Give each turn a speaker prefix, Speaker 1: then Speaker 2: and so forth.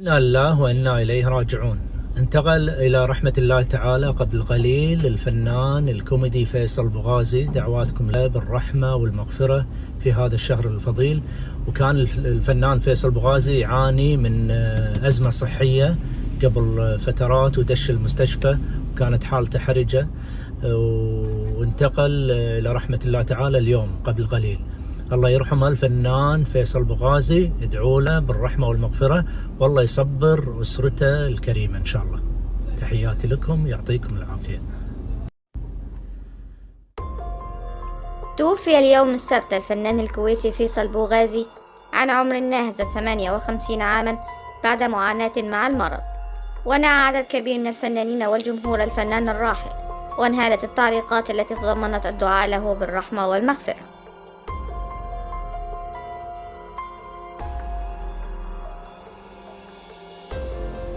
Speaker 1: إنا لله وإنا إليه راجعون. انتقل إلى رحمة الله تعالى قبل قليل الفنان الكوميدي فيصل بوغازي، دعواتكم له بالرحمة والمغفرة في هذا الشهر الفضيل. وكان الفنان فيصل بوغازي يعاني من أزمة صحية قبل فترات ودش المستشفى وكانت حالته حرجة، وانتقل إلى رحمة الله تعالى اليوم قبل قليل. الله يرحمه الفنان فيصل بوغازي، ادعوا له بالرحمة والمغفرة والله يصبر أسرته الكريمة إن شاء الله. تحياتي لكم، يعطيكم العافية.
Speaker 2: توفي اليوم السبت الفنان الكويتي فيصل بوغازي عن عمر ناهز 58 عاما بعد معاناة مع المرض. ونعى عدد كبير من الفنانين والجمهور الفنان الراحل، وانهالت التعليقات التي تضمنت الدعاء له بالرحمة والمغفرة.